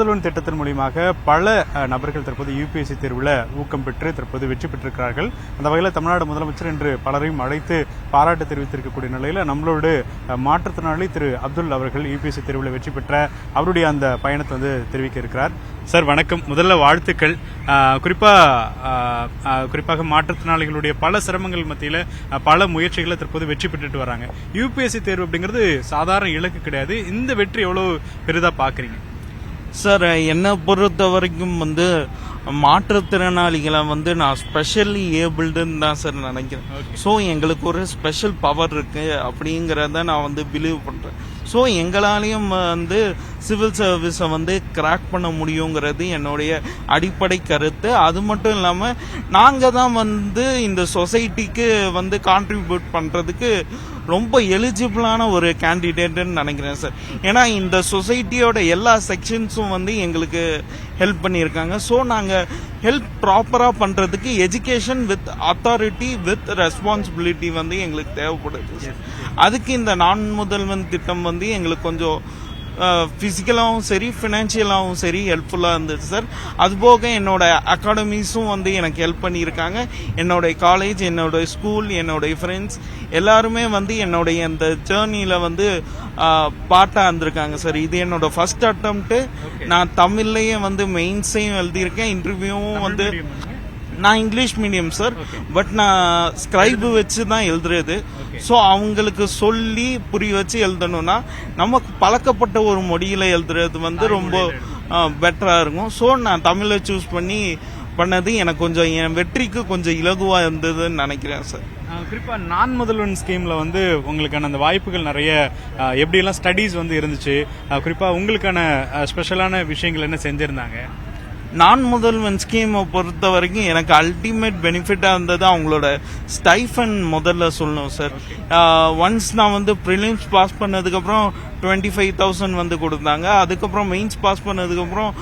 முதல்வன் திட்டத்தின் மூலமாக பல நபர்கள் தற்போது யுபிஎஸ்சி தேர்வில் ஊக்கம் பெற்று தற்போது வெற்றி பெற்றிருக்கிறார்கள். அந்த வகையில் தமிழ்நாடு முதலமைச்சர் இன்று பலரையும் அழைத்து பாராட்டு தெரிவித்திருக்கக்கூடிய நிலையில் நம்மளோடு மாற்றுத்திறனாளி திரு அப்துல் அவர்கள் யுபிஎஸ்சி தேர்வில் வெற்றி பெற்ற அவருடைய அந்த பயணத்தை தெரிவிக்க இருக்கிறார். சார் வணக்கம். முதல்ல வாழ்த்துக்கள். குறிப்பாக மாற்றுத்திறனாளிகளுடைய பல சிரமங்கள் மத்தியில் பல முயற்சிகளை தற்போது வெற்றி பெற்றுட்டு வராங்க. யுபிஎஸ்சி தேர்வு அப்படிங்கிறது சாதாரண இலக்கு கிடையாது. இந்த வெற்றி எவ்வளவு பெரிதா பாக்குறீங்க சார்? என்னை பொறுத்த வரைக்கும் மாற்றுத்திறனாளிகளை நான் ஸ்பெஷலி ஏபிள்டுன்னு தான் சார் நினைக்கிறேன். ஸோ எங்களுக்கு ஒரு ஸ்பெஷல் பவர் இருக்கு அப்படிங்கிறத நான் பிலீவ் பண்றேன். ஸோ எங்களாலையும் சிவில் சர்வீஸை கிராக் பண்ண முடியுங்கிறது என்னுடைய அடிப்படை கருத்து. அது மட்டும் இல்லாமல் நாங்கள் தான் இந்த சொசைட்டிக்கு கான்ட்ரிபியூட் பண்ணுறதுக்கு ரொம்ப எலிஜிபிளான ஒரு கேண்டிடேட்னு நினைக்கிறேன் சார். ஏன்னா இந்த சொசைட்டியோட எல்லா செக்ஷன்ஸும் எங்களுக்கு ஹெல்ப் பண்ணியிருக்காங்க. ஸோ நாங்கள் ஹெல்ப் ப்ராப்பராக பண்ணுறதுக்கு education with authority with responsibility எங்களுக்கு தேவைப்படுது சார். அதுக்கு இந்த நான் முதல்வன் திட்டம் எங்களுக்கு கொஞ்சம் பிசிக்கலாகவும் சரி ஃபினான்ஷியலாகவும் சரி ஹெல்ப்ஃபுல்லாக இருந்துச்சு சார். அதுபோக என்னோட அகாடமிஸும் எனக்கு ஹெல்ப் பண்ணியிருக்காங்க. என்னோடைய காலேஜ், என்னோட ஸ்கூல், என்னோடைய ஃப்ரெண்ட்ஸ் எல்லாருமே என்னுடைய இந்த ஜேர்னியில் பார்ட்டாக இருந்திருக்காங்க சார். இது என்னோட ஃபர்ஸ்ட் அட்டம்ப்ட். நான் தமிழ்லேயே மெயின்ஸையும் எழுதியிருக்கேன். இன்டர்வியூவும் நான் இங்கிலீஷ் மீடியம் சார். பட் நான் ஸ்கிரைப் வச்சு தான் எழுதுறது. ஸோ அவங்களுக்கு சொல்லி புரிய வச்சு எழுதணும்னா நமக்கு பழக்கப்பட்ட ஒரு மொழியில எழுதுறது ரொம்ப பெட்டரா இருக்கும். ஸோ நான் தமிழை சூஸ் பண்ணது எனக்கு கொஞ்சம் என் வெற்றிக்கு கொஞ்சம் இலகுவா இருந்ததுன்னு நினைக்கிறேன் சார். குறிப்பா நான் முதல்வன் ஸ்கீம்ல உங்களுக்கான அந்த வாய்ப்புகள் நிறைய எப்படியெல்லாம் ஸ்டடீஸ் இருந்துச்சு? குறிப்பா உங்களுக்கான ஸ்பெஷலான விஷயங்கள் என்ன செஞ்சிருந்தாங்க? நான் முதல்வன் ஸ்கீமை பொறுத்த வரைக்கும் எனக்கு அல்டிமேட் பெனிஃபிட்டாக இருந்தது அவங்களோட ஸ்டைஃபன் முதல்ல சொல்லணும் சார். ஒன்ஸ் நான் ப்ரிலிம்ஸ் பாஸ் பண்ணதுக்கப்புறம் 25,000 கொடுத்தாங்க. அதுக்கப்புறம் மெயின்ஸ் பாஸ் பண்ணதுக்கப்புறம்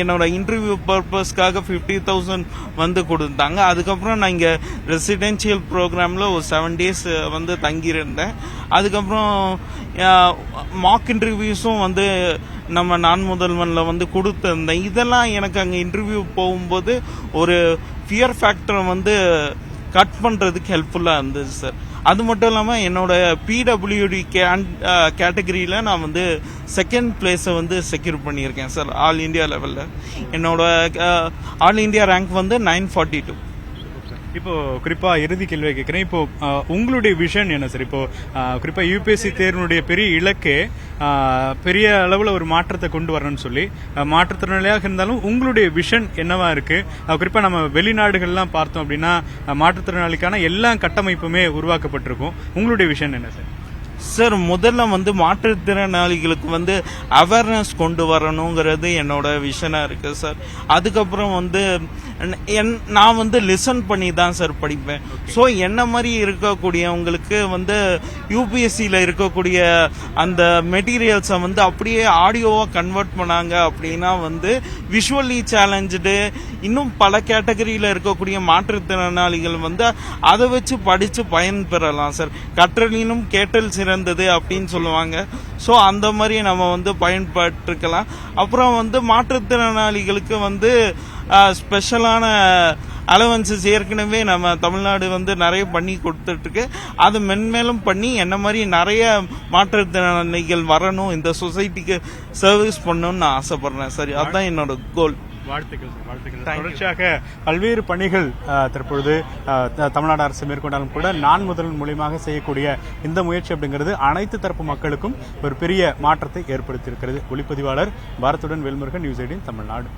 என்னோட இன்டர்வியூ பர்பஸ்க்காக 50,000 கொடுத்தாங்க. அதுக்கப்புறம் நான் இங்கே ரெசிடென்ஷியல் ப்ரோக்ராமில் ஒரு 7 days தங்கியிருந்தேன். அதுக்கப்புறம் மார்க் இன்டர்வியூஸும் நம்ம நான் முதல்வன்ல கொடுத்திருந்தேன். இதெல்லாம் எனக்கு அங்கே இன்டர்வியூ போகும்போது ஒரு ஃபியர் ஃபேக்டரை கட் பண்ணுறதுக்கு ஹெல்ப்ஃபுல்லாக இருந்தது சார். அது மட்டும் இல்லாமல் என்னோட பிடபிள்யூடி கேட்டகரியில் நான் செகண்ட் பிளேஸை செக்யூர் பண்ணியிருக்கேன் சார். ஆல் இண்டியா லெவலில் என்னோட ஆல் இண்டியா ரேங்க் 942. இப்போ குறிப்பா இறுதி கேள்வியை கேட்கிறேன். இப்போ உங்களுடைய விஷன் என்ன சார்? இப்போ குறிப்பா யுபிஎஸ்சி தேர்வுடைய பெரிய இலக்கு பெரிய அளவுல ஒரு மாற்றத்தை கொண்டு வரணும்னு சொல்லி மாற்றுத்திறனாளியாக இருந்தாலும் உங்களுடைய விஷன் என்னவா இருக்கு? குறிப்பா நம்ம வெளிநாடுகள்லாம் பார்த்தோம் அப்படின்னா மாற்றுத்திறனாளிக்கான எல்லா கட்டமைப்புமே உருவாக்கப்பட்டிருக்கும். உங்களுடைய விஷன் என்ன சார்? சார் முதல்ல மாற்றுத்திறனாளிகளுக்கு அவேர்னஸ் கொண்டு வரணுங்கிறது என்னோட விஷனா இருக்கு சார். அதுக்கப்புறம் நான் லிசன் பண்ணி தான் சார் படிப்பேன். ஸோ என்ன மாதிரி இருக்கக்கூடியவங்களுக்கு யூபிஎஸ்சியில் இருக்கக்கூடிய அந்த மெட்டீரியல்ஸை அப்படியே ஆடியோவாக கன்வெர்ட் பண்ணாங்க அப்படின்னா விஷுவலி சேலஞ்சு இன்னும் பல கேட்டகரியில் இருக்கக்கூடிய மாற்றுத்திறனாளிகள் அதை வச்சு படித்து பயன் பெறலாம் சார். கற்றலினும் கேட்டல் சிறந்தது அப்படின்னு சொல்லுவாங்க. ஸோ அந்த மாதிரி நம்ம பயன்பட்டுருக்கலாம். அப்புறம் மாற்றுத்திறனாளிகளுக்கு ஸ்பெஷலான அலவன்சஸ் ஏற்கனவே நம்ம தமிழ்நாடு நிறைய பண்ணி கொடுத்துட்டு இருக்கு. அது மென்மேலும் பண்ணி என்ன மாதிரி நிறைய மாற்றுத்திறனாளிகள் வரணும், இந்த சொசைட்டிக்கு சர்வீஸ் பண்ணணும்னு நான் ஆசைப்படுறேன் சார். அதுதான் என்னோட கோல். வாழ்த்துக்கள் சார், வாழ்த்துக்கள். தொடர்ச்சியாக பல்வேறு பணிகள் தற்பொழுது தமிழ்நாடு அரசு மேற்கொண்டாலும் கூட நான் முதல்வன் மூலியமாக செய்யக்கூடிய இந்த முயற்சி அப்படிங்கிறது அனைத்து தரப்பு மக்களுக்கும் ஒரு பெரிய மாற்றத்தை ஏற்படுத்தியிருக்கிறது. ஒளிப்பதிவாளர் பாரத்துடன் வேல்முருகன், நியூஸ் 18 தமிழ்நாடு.